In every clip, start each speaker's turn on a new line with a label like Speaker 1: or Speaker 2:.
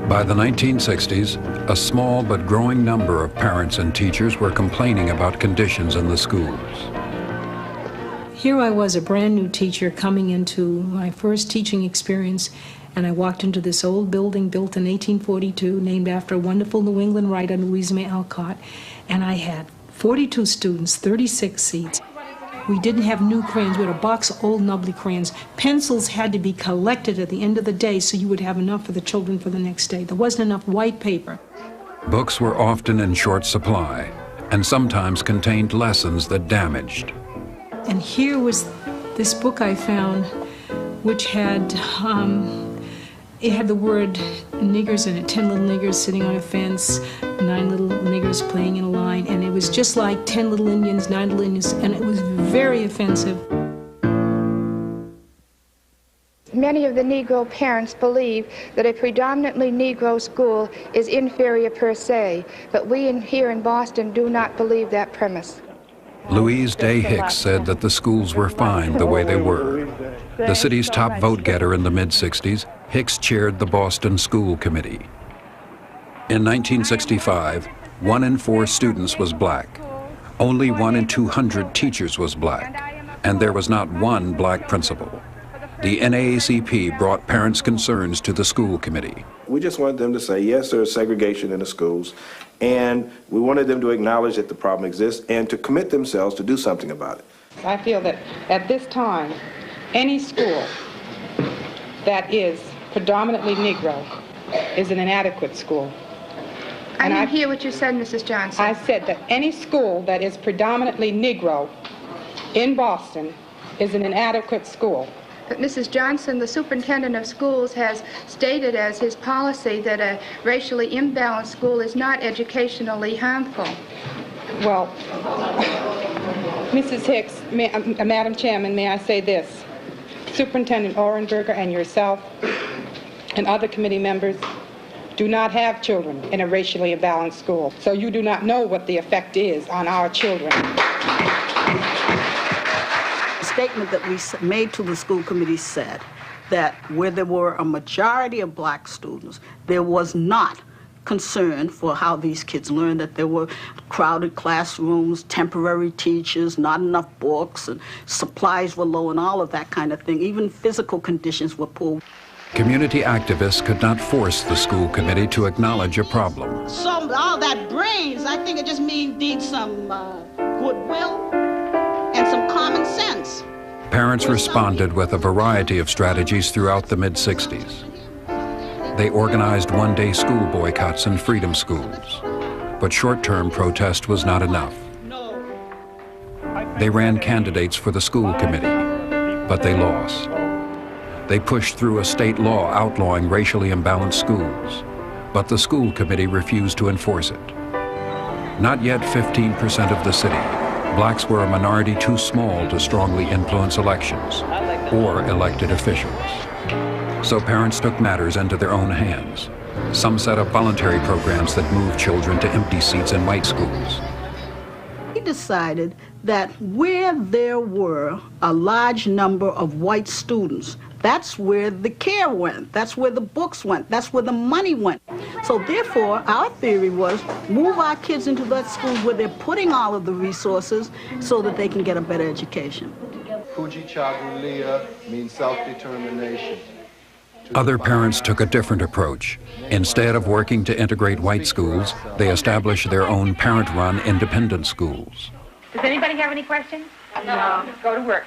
Speaker 1: By the 1960s, a small but growing number of parents and teachers were complaining about conditions in the schools.
Speaker 2: Here I was, a brand new teacher, coming into my first teaching experience, and I walked into this old building built in 1842, named after a wonderful New England writer, Louisa May Alcott, and I had 42 students, 36 seats. We didn't have new crayons. We had a box of old nubbly crayons. Pencils had to be collected at the end of the day so you would have enough for the children for the next day. There wasn't enough white paper.
Speaker 1: Books were often in short supply and sometimes contained lessons that damaged.
Speaker 2: And here was this book I found, which had, it had the word niggers in it, 10 little niggers sitting on a fence, 9 little niggers playing in a line, and it was just like 10 little Indians, 9 little Indians, and it was very offensive.
Speaker 3: Many of the Negro parents believe that a predominantly Negro school is inferior per se, but we here in Boston do not believe that premise.
Speaker 1: Louise Day Hicks said that the schools were fine the way they were. The city's top vote-getter in the mid-60s, Hicks chaired the Boston School Committee. In 1965, 1 in 4 students was black. Only 1 in 200 teachers was black, and there was not one black principal. The NAACP brought parents' concerns to the school committee.
Speaker 4: We just wanted them to say, yes, there's segregation in the schools, and we wanted them to acknowledge that the problem exists and to commit themselves to do something about it.
Speaker 5: I feel that at this time, any school that is predominantly Negro is an inadequate school.
Speaker 3: I didn't hear what you said, Mrs. Johnson.
Speaker 5: I said that any school that is predominantly Negro in Boston is an inadequate school.
Speaker 3: But Mrs. Johnson, the superintendent of schools, has stated as his policy that a racially imbalanced school is not educationally harmful.
Speaker 5: Well, Mrs. Hicks, Madam Chairman, may I say this? Superintendent Orenberger and yourself and other committee members do not have children in a racially imbalanced school, so you do not know what the effect is on our children.
Speaker 6: Statement that we made to the school committee said that where there were a majority of black students, there was not concern for how these kids learned, that there were crowded classrooms, temporary teachers, not enough books, and supplies were low and all of that kind of thing. Even physical conditions were poor.
Speaker 1: Community activists could not force the school committee to acknowledge a problem.
Speaker 6: So all that brains, I think it just needs some goodwill and some common sense.
Speaker 1: Parents responded with a variety of strategies throughout the mid-60s. They organized one-day school boycotts in freedom schools, but short-term protest was not enough. They ran candidates for the school committee, but they lost. They pushed through a state law outlawing racially imbalanced schools, but the school committee refused to enforce it. Not yet 15% of the city, blacks were a minority too small to strongly influence elections or elected officials. So parents took matters into their own hands. Some set up voluntary programs that moved children to empty seats in white schools.
Speaker 6: We decided that where there were a large number of white students, that's where the care went, that's where the books went, that's where the money went. So therefore, our theory was move our kids into that school where they're putting all of the resources so that they can get a better education.
Speaker 7: Kujichagulia means self-determination.
Speaker 1: Other parents took a different approach. Instead of working to integrate white schools, they established their own parent-run independent schools.
Speaker 8: Does anybody have any questions? No. Go to work.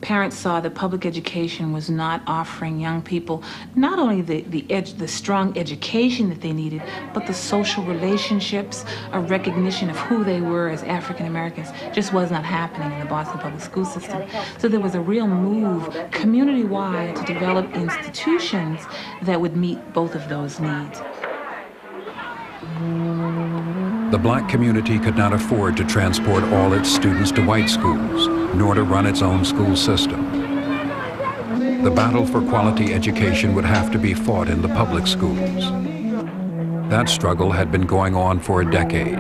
Speaker 9: Parents saw that public education was not offering young people not only the strong education that they needed, but the social relationships, a recognition of who they were as African Americans just was not happening in the Boston public school system. So there was a real move community-wide to develop institutions that would meet both of those needs.
Speaker 1: The black community could not afford to transport all its students to white schools, nor to run its own school system. The battle for quality education would have to be fought in the public schools. That struggle had been going on for a decade.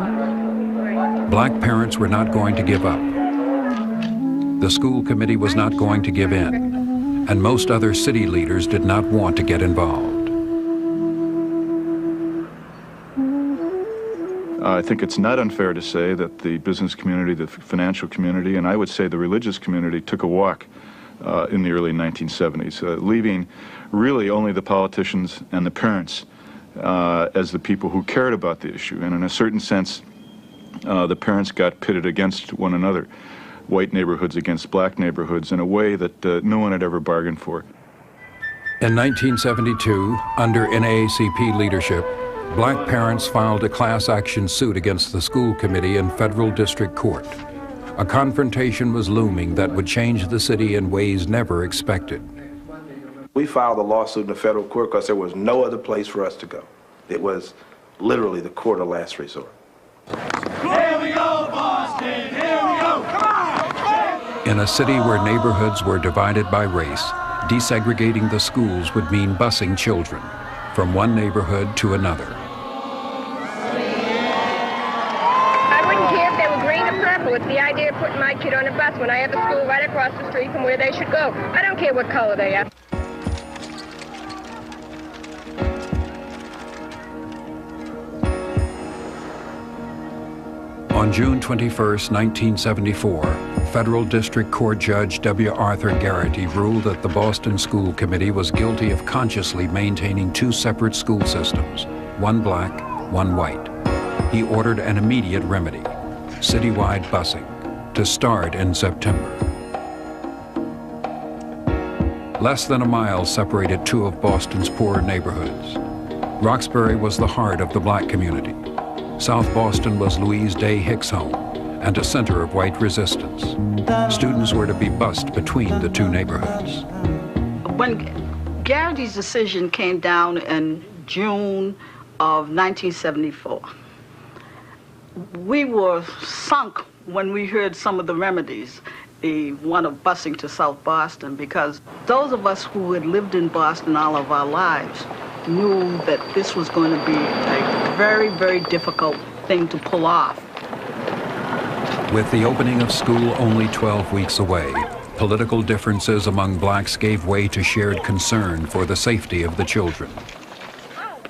Speaker 1: Black parents were not going to give up. The school committee was not going to give in, and most other city leaders did not want to get involved.
Speaker 10: I think it's not unfair to say that the business community, the financial community, and I would say the religious community took a walk in the early 1970s, leaving really only the politicians and the parents as the people who cared about the issue. And in a certain sense, the parents got pitted against one another, white neighborhoods against black neighborhoods, in a way that no one had ever bargained for.
Speaker 1: In 1972, under NAACP leadership, black parents filed a class action suit against the school committee in federal district court. A confrontation was looming that would change the city in ways never expected.
Speaker 4: We filed a lawsuit in the federal court because there was no other place for us to go. It was literally the court of last resort.
Speaker 11: Here we go, Boston! Here we go! Come on!
Speaker 1: In a city where neighborhoods were divided by race, desegregating the schools would mean busing children from one neighborhood to another.
Speaker 8: I wouldn't care if they were green or purple. It's the idea of putting my kid on a bus when I have a school right across the street from where they should go. I don't care what color they are.
Speaker 1: On June 21, 1974, Federal District Court Judge W. Arthur Garrity ruled that the Boston School Committee was guilty of consciously maintaining two separate school systems, one black, one white. He ordered an immediate remedy, citywide busing, to start in September. Less than a mile separated two of Boston's poor neighborhoods. Roxbury was the heart of the black community. South Boston was Louise Day Hicks' home and a center of white resistance. Students were to be bused between the two neighborhoods.
Speaker 6: When Garrity's decision came down in June of 1974, we were sunk when we heard some of the remedies, the one of busing to South Boston, because those of us who had lived in Boston all of our lives knew that this was going to be a very, very difficult thing to pull off.
Speaker 1: With the opening of school only 12 weeks away, political differences among blacks gave way to shared concern for the safety of the children.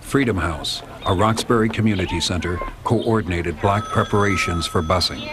Speaker 1: Freedom House, a Roxbury community center, coordinated black preparations for busing.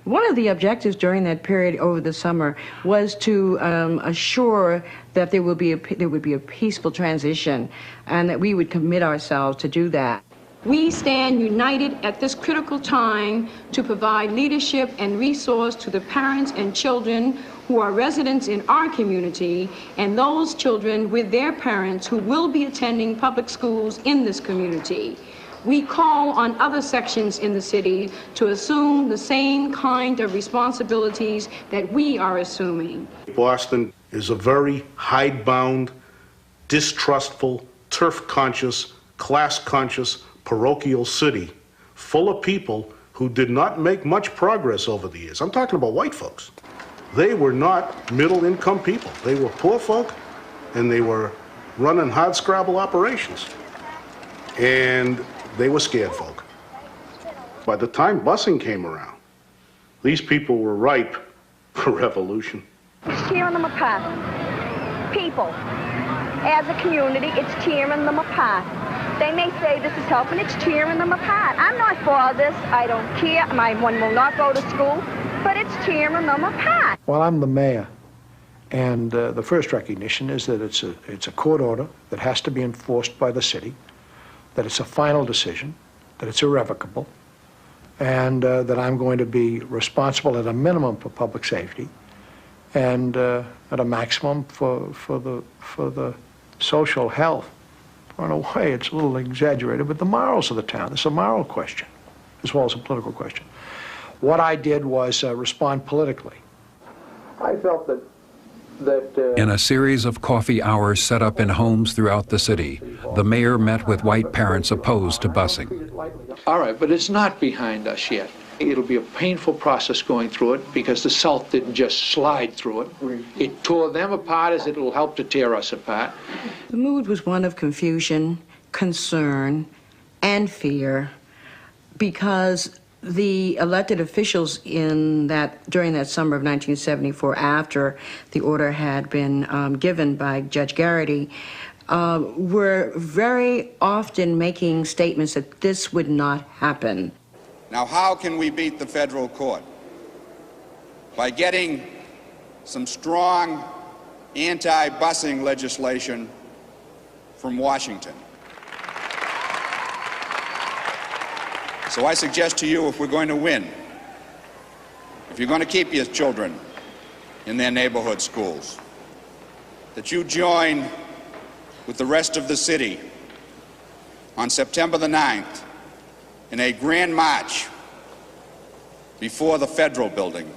Speaker 12: One of the objectives during that period over the summer was to assure that there would be a peaceful transition and that we would commit ourselves to do that.
Speaker 13: We stand united at this critical time to provide leadership and resource to the parents and children who are residents in our community and those children with their parents who will be attending public schools in this community. We call on other sections in the city to assume the same kind of responsibilities that we are assuming.
Speaker 14: Boston is a very hidebound, distrustful, turf-conscious, class-conscious, parochial city full of people who did not make much progress over the years. I'm talking about white folks. They were not middle-income people. They were poor folk, and they were running hardscrabble operations. And they were scared folk. By the time busing came around, these people were ripe for revolution.
Speaker 8: It's tearing them apart. People, as a community, it's tearing them apart. They may say this is helping, it's tearing them apart. I'm not for this, I don't care, my one will not go to school, but it's tearing them apart.
Speaker 15: Well, I'm the mayor, and the first recognition is that it's a court order that has to be enforced by the city, that it's a final decision, that it's irrevocable, and that I'm going to be responsible at a minimum for public safety, and at a maximum for the social health. In a way, it's a little exaggerated, but the morals of the town. It's a moral question, as well as a political question. What I did was respond politically.
Speaker 16: I felt that
Speaker 1: in a series of coffee hours set up in homes throughout the city, the mayor met with white parents opposed to busing.
Speaker 16: All right, but it's not behind us yet. It'll be a painful process going through it because the South didn't just slide through it. It tore them apart as it will help to tear us apart.
Speaker 12: The mood was one of confusion, concern, and fear because the elected officials during that summer of 1974, after the order had been given by Judge Garrity, were very often making statements that this would not happen.
Speaker 17: Now, how can we beat the federal court? By getting some strong anti-busing legislation from Washington. So I suggest to you, if we're going to win, if you're going to keep your children in their neighborhood schools, that you join with the rest of the city on September the 9th in a grand march before the federal building.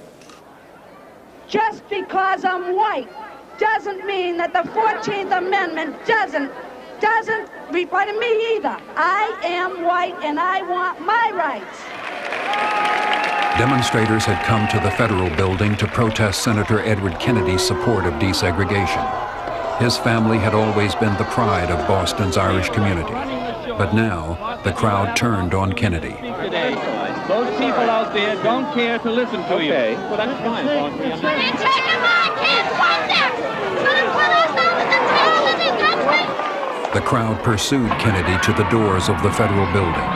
Speaker 18: Just because I'm white doesn't mean that the 14th Amendment doesn't apply to me either. I am white and I want my rights.
Speaker 1: Demonstrators had come to the federal building to protest Senator Edward Kennedy's support of desegregation. His family had always been the pride of Boston's Irish community. But now, the crowd turned on Kennedy.
Speaker 19: Those people out there don't care to listen to you. Well, that's fine.
Speaker 1: The crowd pursued Kennedy to the doors of the federal building.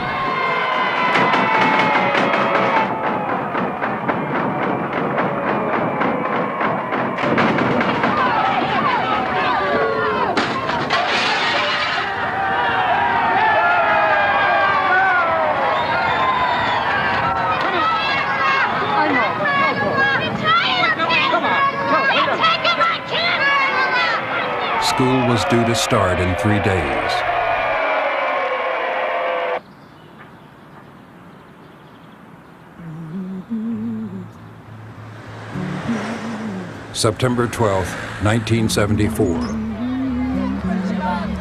Speaker 1: School was due to start in 3 days. September 12, 1974.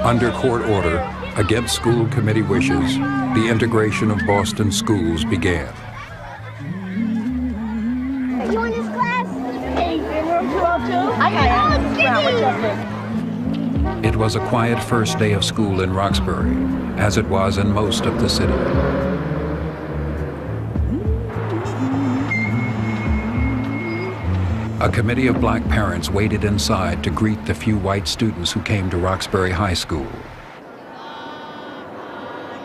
Speaker 1: Under court order, against school committee wishes, the integration of Boston schools began.
Speaker 8: You in this class? In room 202? I
Speaker 1: It was a quiet first day of school in Roxbury, as it was in most of the city. A committee of black parents waited inside to greet the few white students who came to Roxbury High School.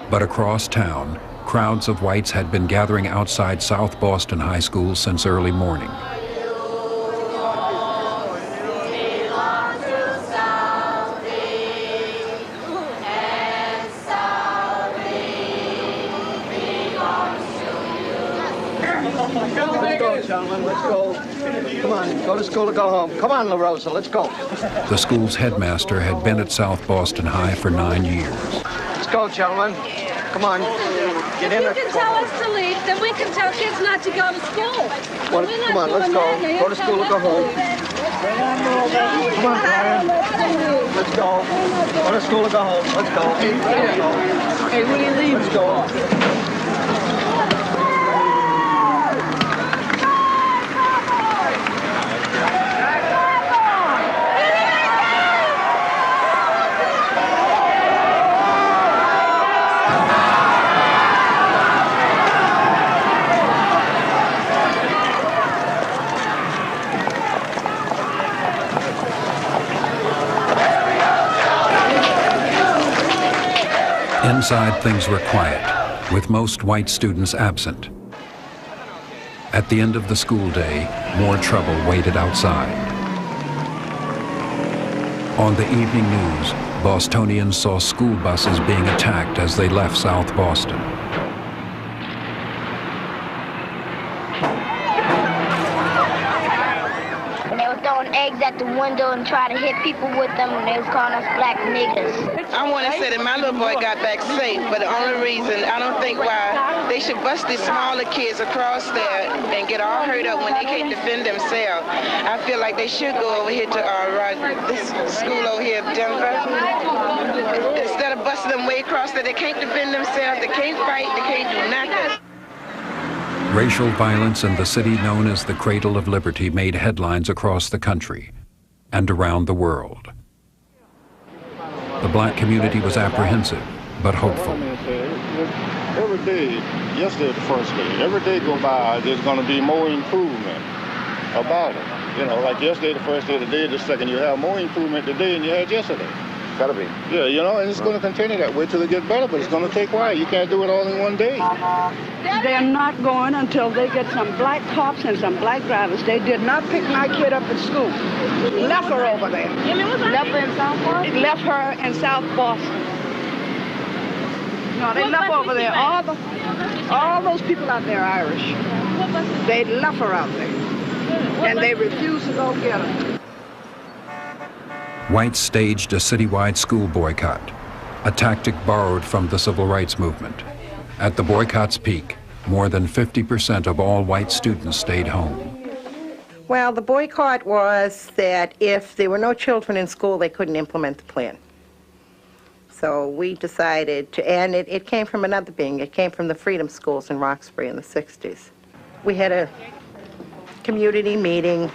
Speaker 1: But across town, crowds of whites had been gathering outside South Boston High School since early morning.
Speaker 20: Let's go, gentlemen, let's go. Come on, go to school or go home. Come on, La Rosa, let's go.
Speaker 1: The school's headmaster had been at South Boston High for 9 years.
Speaker 20: Let's go, gentlemen. Come on, get in.
Speaker 18: If you can tell us to leave, then we can tell kids not to go to school.
Speaker 20: Come on, let's go. Go to school or go home. Come on, Brian. Let's go. Go to school or go home. Let's go. Let's go. Hey, when do you leave? Let's go.
Speaker 1: Inside, things were quiet, with most white students absent. At the end of the school day, more trouble waited outside. On the evening news, Bostonians saw school buses being attacked as they left South Boston.
Speaker 8: Eggs at the window and try to hit people with them, and they was calling us black niggers.
Speaker 21: I want to say that my little boy got back safe, but the only reason, I don't think why they should bust these smaller kids across there and get all hurt up when they can't defend themselves. I feel like they should go over here to this school over here in Denver. Instead of busting them way across there, they can't defend themselves, they can't fight, they can't do nothing.
Speaker 1: Racial violence in the city known as the Cradle of Liberty made headlines across the country and around the world. The black community was apprehensive, but hopeful.
Speaker 22: Every day, yesterday the first day, every day go by, there's going to be more improvement about it. You know, like yesterday the first day, today the second, you have more improvement today than you had yesterday.
Speaker 20: Gotta be.
Speaker 22: Yeah, you know, and it's going to continue that way till they get better, but it's going to take a while. You can't do it all in one day.
Speaker 18: They're not going until they get some black cops and some black drivers. They did not pick my kid up at school. Left her over there.
Speaker 8: Left her in South Boston?
Speaker 18: Left her in South Boston. No, they left over there. All those people out there are Irish. They left her out there. And they refused to go get her.
Speaker 1: Whites staged a citywide school boycott, a tactic borrowed from the civil rights movement. At the boycott's peak, more than 50% of all white students stayed home.
Speaker 2: Well, the boycott was that if there were no children in school, they couldn't implement the plan. So we decided to, and it came from another being. It came from the Freedom Schools in Roxbury in the 60s. We had a community meeting,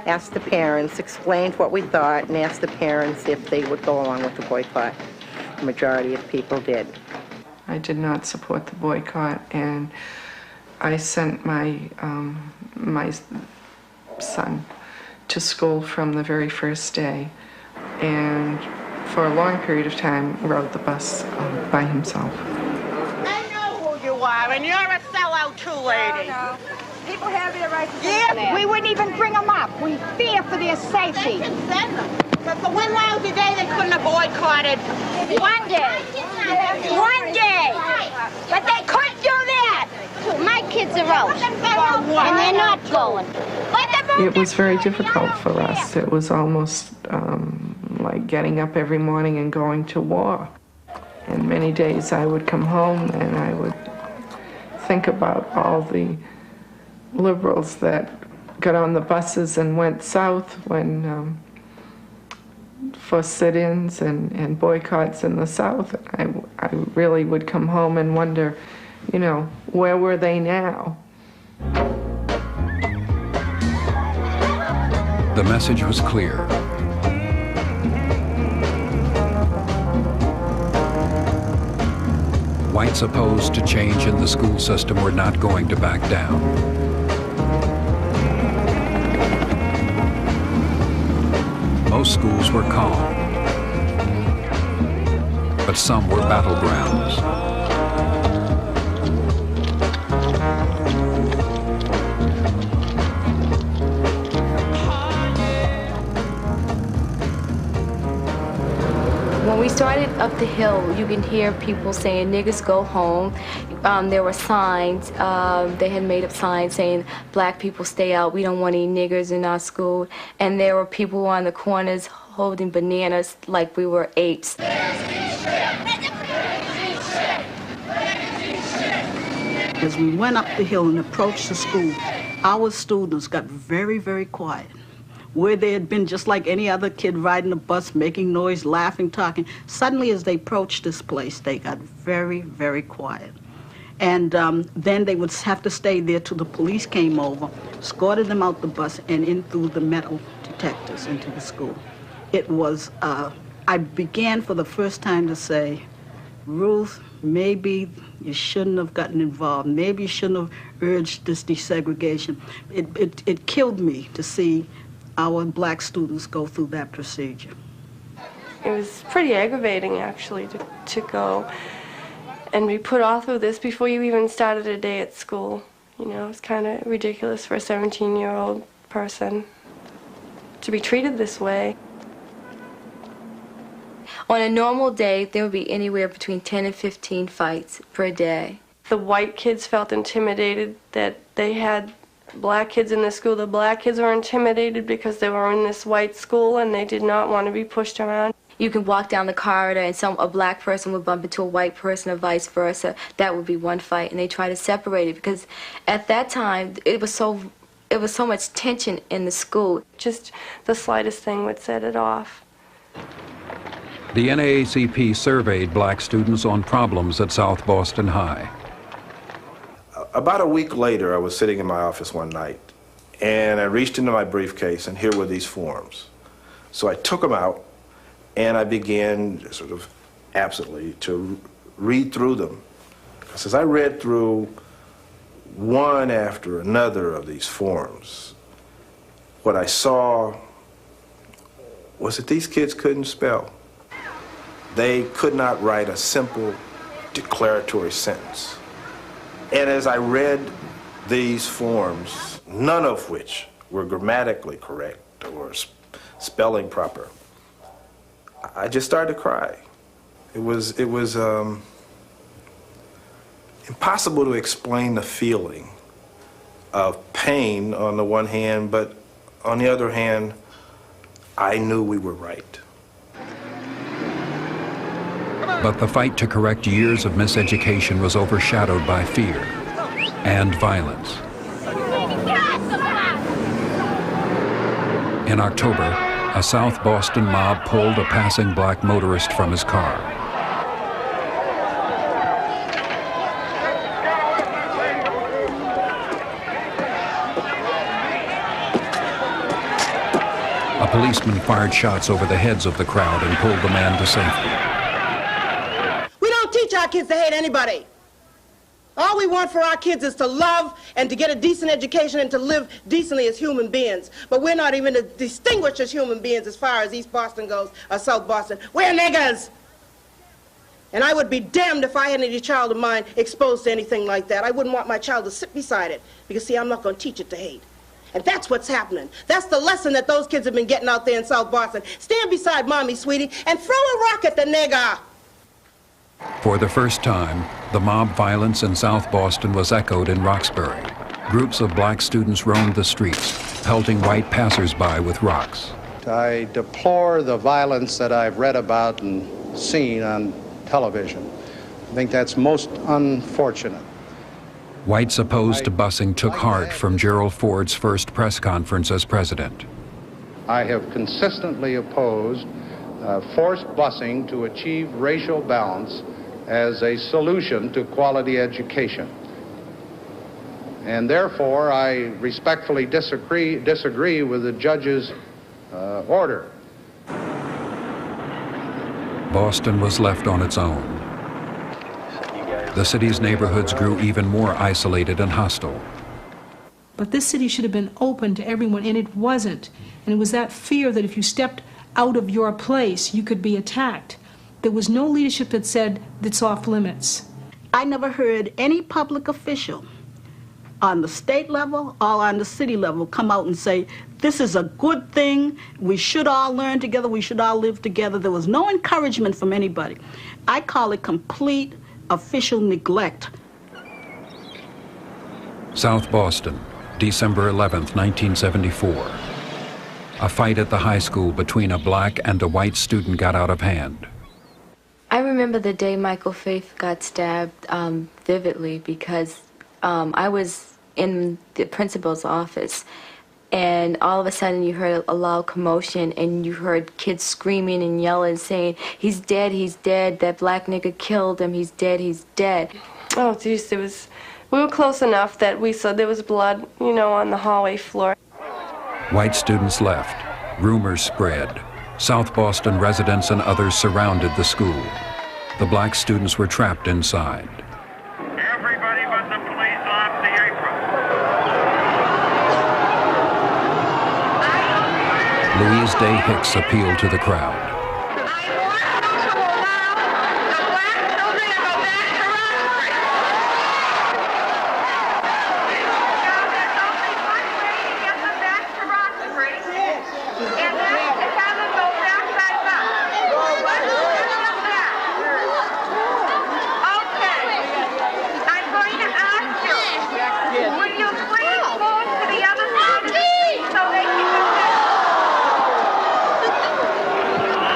Speaker 2: asked the parents, explained what we thought, and asked the parents if they would go along with the boycott. The majority of people did.
Speaker 3: I did not support the boycott, and I sent my son to school from the very first day, and for a long period of time rode the bus by himself.
Speaker 23: I know who you are, and you're a sellout too, lady.
Speaker 18: No. People have their right to
Speaker 23: Yeah, we wouldn't even bring them up. We fear for their safety. They can send them. But for one lousy day, they couldn't have boycotted.
Speaker 8: One day. One day. But they couldn't do that. My kids are out. And they're not going.
Speaker 3: It was very difficult for us. It was almost like getting up every morning and going to war. And many days I would come home and I would think about all the liberals that got on the buses and went south when for sit-ins and boycotts in the South. I really would come home and wonder, you know, where were they now?
Speaker 1: The message was clear. Whites opposed to change in the school system were not going to back down. Most schools were calm, but some were battlegrounds.
Speaker 24: When we started up the hill, you can hear people saying, "Niggas go home." There were signs. They had made up signs saying, "Black people stay out. We don't want any niggers in our school." And there were people on the corners holding bananas like we were apes.
Speaker 6: As we went up the hill and approached the school, our students got very, very quiet. Where they had been just like any other kid riding a bus, making noise, laughing, talking, suddenly as they approached this place, they got very, very quiet. And then they would have to stay there till the police came over, escorted them out the bus and in through the metal detectors into the school. It was, I began for the first time to say, Ruth, maybe you shouldn't have gotten involved. Maybe you shouldn't have urged this desegregation. It killed me to see our black students go through that procedure.
Speaker 25: It was pretty aggravating, actually, to go and be put off of this before you even started a day at school. You know, it's kind of ridiculous for a 17-year-old person to be treated this way.
Speaker 24: On a normal day, there would be anywhere between 10 and 15 fights per day.
Speaker 25: The white kids felt intimidated that they had black kids in the school. The black kids were intimidated because they were in this white school and they did not want to be pushed around.
Speaker 24: You can walk down the corridor and a black person would bump into a white person or vice versa. That would be one fight, and they try to separate it because at that time it was so much tension in the school.
Speaker 25: Just the slightest thing would set it off.
Speaker 1: The NAACP surveyed black students on problems at South Boston High.
Speaker 4: About a week later, I was sitting in my office one night, and I reached into my briefcase, and here were these forms. So I took them out, and I began sort of absently to read through them. Because as I read through one after another of these forms, what I saw was that these kids couldn't spell. They could not write a simple declaratory sentence. And as I read these forms, none of which were grammatically correct or spelling proper, I just started to cry. It was impossible to explain the feeling of pain on the one hand, but on the other hand, I knew we were right.
Speaker 1: But the fight to correct years of miseducation was overshadowed by fear and violence. In October, a South Boston mob pulled a passing black motorist from his car. A policeman fired shots over the heads of the crowd and pulled the man to safety.
Speaker 5: We don't teach our kids to hate anybody. All we want for our kids is to love and to get a decent education and to live decently as human beings. But we're not even distinguished as human beings as far as East Boston goes or South Boston. We're niggers. And I would be damned if I had any child of mine exposed to anything like that. I wouldn't want my child to sit beside it because, see, I'm not going to teach it to hate. And that's what's happening. That's the lesson that those kids have been getting out there in South Boston. Stand beside Mommy, sweetie, and throw a rock at the nigger.
Speaker 1: For the first time, the mob violence in South Boston was echoed in Roxbury. Groups of black students roamed the streets, pelting white passersby with rocks.
Speaker 7: I deplore the violence that I've read about and seen on television. I think that's most unfortunate.
Speaker 1: Whites opposed to busing took heart from Gerald Ford's first press conference as president.
Speaker 7: I have consistently opposed forced busing to achieve racial balance as a solution to quality education. And therefore, I respectfully disagree with the judge's order.
Speaker 1: Boston was left on its own. The city's neighborhoods grew even more isolated and hostile.
Speaker 9: But this city should have been open to everyone, and it wasn't. And it was that fear that if you stepped out of your place, you could be attacked. There was no leadership that said it's off limits.
Speaker 6: I never heard any public official on the state level or on the city level come out and say, this is a good thing, we should all learn together, we should all live together. There was no encouragement from anybody. I call it complete official neglect.
Speaker 1: South Boston, December 11th, 1974. A fight at the high school between a black and a white student got out of hand.
Speaker 24: I remember the day Michael Faith got stabbed vividly because I was in the principal's office, and all of a sudden you heard a loud commotion and you heard kids screaming and yelling, saying, he's dead, that black nigga killed him, he's dead.
Speaker 25: Oh, geez, we were close enough that we saw there was blood, on the hallway floor.
Speaker 1: White students left. Rumors spread. South Boston residents and others surrounded the school. The black students were trapped inside.
Speaker 10: Everybody but the police off the apron.
Speaker 1: Louise Day Hicks appealed to the crowd.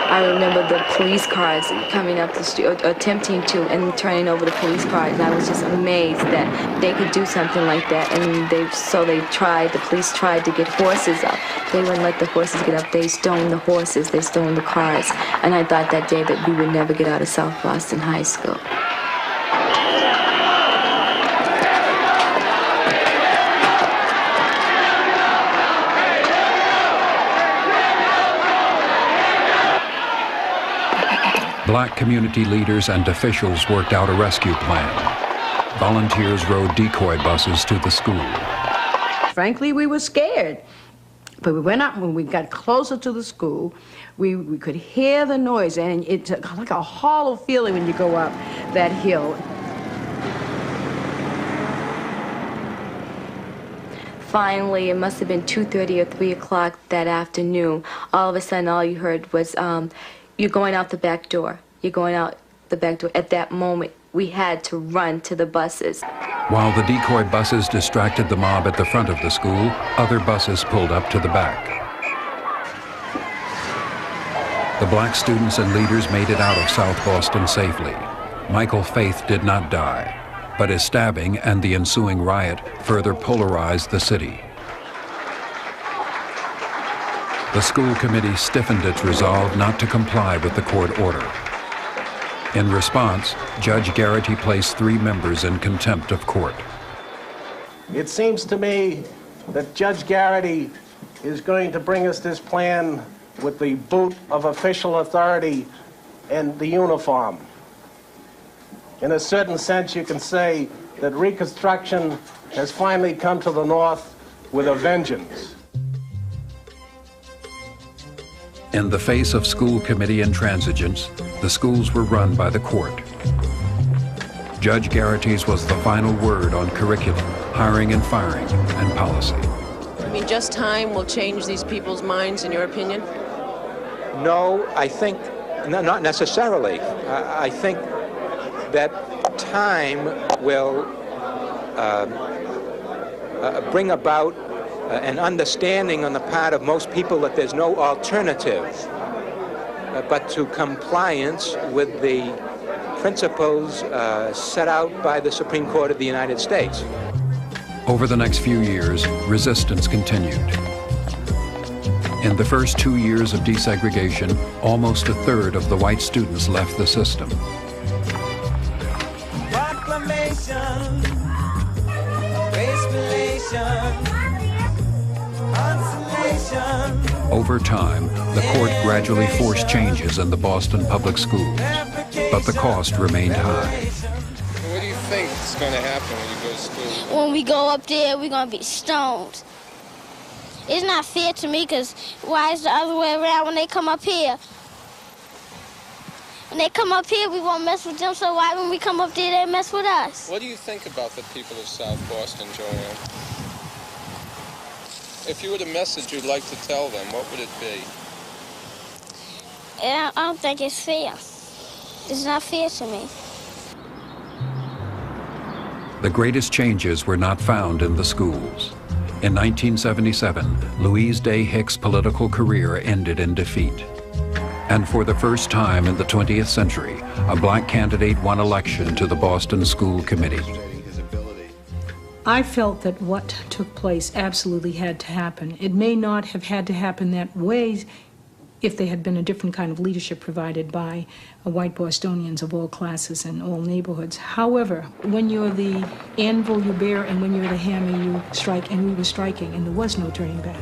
Speaker 24: I remember the police cars coming up the street, or attempting to, and turning over the police cars. And I was just amazed that they could do something like that. And the police tried to get horses up. They wouldn't let the horses get up. They stoned the horses, they stoned the cars. And I thought that day that we would never get out of South Boston High School.
Speaker 1: Black community leaders and officials worked out a rescue plan. Volunteers rode decoy buses to the school.
Speaker 12: Frankly, we were scared. But we went up, when we got closer to the school, we could hear the noise, and it's like a hollow feeling when you go up that hill.
Speaker 24: Finally, it must have been 2:30 or 3 o'clock that afternoon. All of a sudden, all you heard was, "You're going out the back door. You're going out the back door." At that moment, we had to run to the buses.
Speaker 1: While the decoy buses distracted the mob at the front of the school, other buses pulled up to the back. The black students and leaders made it out of South Boston safely. Michael Faith did not die, but his stabbing and the ensuing riot further polarized the city. The school committee stiffened its resolve not to comply with the court order. In response, Judge Garrity placed 3 members in contempt of court.
Speaker 11: It seems to me that Judge Garrity is going to bring us this plan with the boot of official authority and the uniform. In a certain sense, you can say that Reconstruction has finally come to the North with a vengeance.
Speaker 1: In the face of school committee intransigence, the schools were run by the court. Judge Garrity's was the final word on curriculum, hiring and firing, and policy.
Speaker 13: I mean, just time will change these people's minds, in your opinion?
Speaker 14: No, I think, not necessarily. I think that time will bring about an understanding on the part of most people that there's no alternative but to compliance with the principles set out by the Supreme Court of the United States.
Speaker 1: Over the next few years, resistance continued. In the first 2 years of desegregation, almost a third of the white students left the system.
Speaker 15: Proclamation,
Speaker 1: over time, the court gradually forced changes in the Boston public schools, but the cost remained high.
Speaker 16: What do you think is going to happen when you go to school?
Speaker 26: When we go up there, we're going to be stoned. It's not fair to me, because why is the other way around when they come up here? When they come up here, we won't mess with them, so why when we come up there, they mess with us?
Speaker 16: What do you think about the people of South Boston, Joanne? If you had a message you'd like to tell them, what would it be?
Speaker 26: I don't think it's fair. It's not fair to me.
Speaker 1: The greatest changes were not found in the schools. In 1977, Louise Day Hicks' political career ended in defeat. And for the first time in the 20th century, a black candidate won election to the Boston School Committee.
Speaker 9: I felt that what took place absolutely had to happen. It may not have had to happen that way if there had been a different kind of leadership provided by white Bostonians of all classes and all neighborhoods. However, when you're the anvil, you bear, and when you're the hammer, you strike, and we were striking, and there was no turning back.